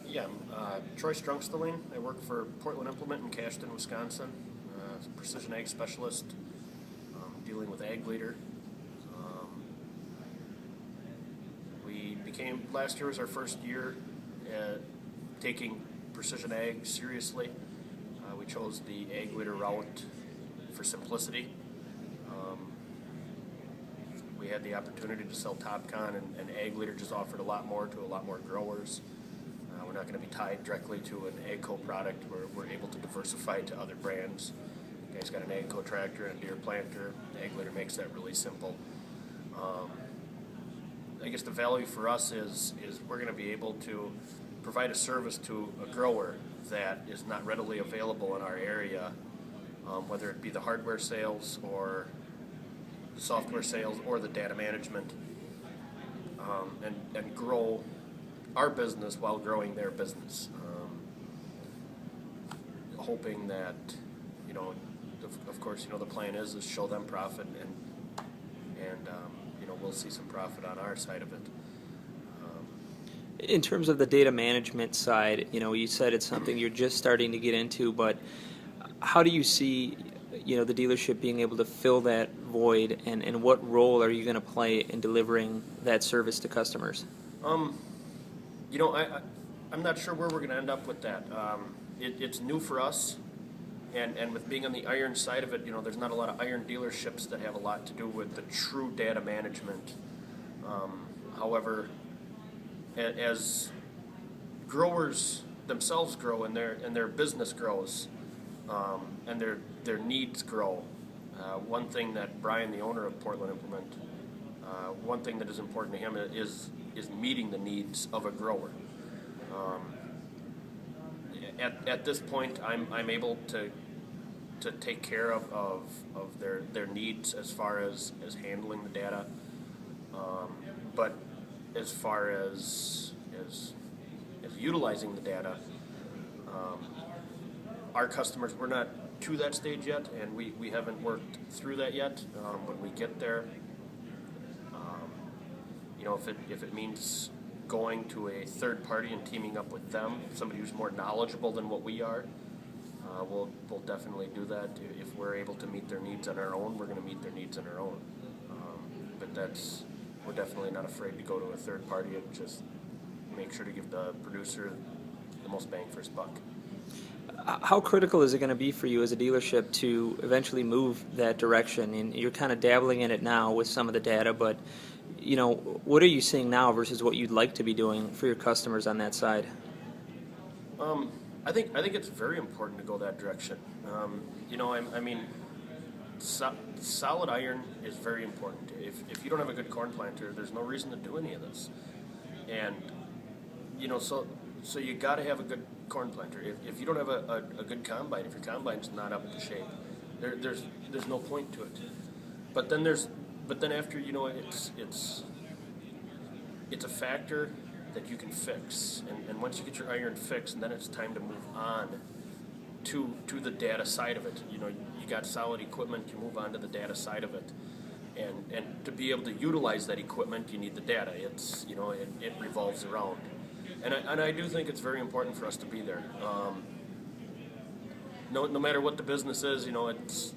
Yeah, I'm Troy Strungsteling. I work for Portland Implement in Cashton, Wisconsin. As a precision ag specialist, dealing with ag leader. Last year was our first year taking precision ag seriously. We chose the ag leader route for simplicity. We had the opportunity to sell TopCon, and ag leader just offered a lot more to a lot more growers. We're not going to be tied directly to an AGCO product. We're able to diversify to other brands. You guys got an AGCO tractor and a Deere planter. Ag leader makes that really simple. I guess the value for us is we're going to be able to provide a service to a grower that is not readily available in our area, whether it be the hardware sales or the software sales or the data management, and grow our business while growing their business. Hoping that, of course, the plan is to show them profit, and we'll see some profit on our side of it. In terms of the data management side, you said it's something you're just starting to get into, but how do you see, the dealership being able to fill that void, and what role are you going to play in delivering that service to customers? I'm not sure where we're going to end up with that. It's new for us, and with being on the iron side of it, there's not a lot of iron dealerships that have a lot to do with the true data management. However, as growers themselves grow and their business grows, and their needs grow, one thing that Brian, the owner of Portland Implement, one thing that is important to him is meeting the needs of a grower. At this point, I'm able to take care of their needs as far as handling the data, but as far as utilizing the data, our customers, we're not to that stage yet, and we haven't worked through that yet. When we get there, if it means going to a third party and teaming up with them, somebody who's more knowledgeable than what we are, we'll definitely do that. If we're able to meet their needs on our own, we're going to meet their needs on our own. But we're definitely not afraid to go to a third party and just make sure to give the producer the most bang for his buck. How critical is it going to be for you as a dealership to eventually move that direction? And you're kind of dabbling in it now with some of the data, but what are you seeing now versus what you'd like to be doing for your customers on that side? I think it's very important to go that direction. Solid iron is very important. If you don't have a good corn planter, there's no reason to do any of this. And so you got to have a good corn planter. If you don't have a good combine, if your combine's not up to shape, there's no point to it. But then after, it's a factor that you can fix, and once you get your iron fixed, then it's time to move on to the data side of it. You got solid equipment, you move on to the data side of it, and to be able to utilize that equipment, you need the data. It revolves around, and I do think it's very important for us to be there. No matter what the business is, it's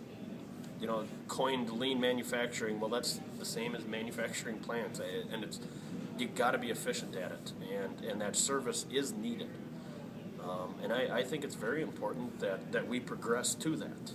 coined lean manufacturing. Well, that's the same as manufacturing plants, and you got to be efficient at it, and that service is needed. And I think it's very important that we progress to that.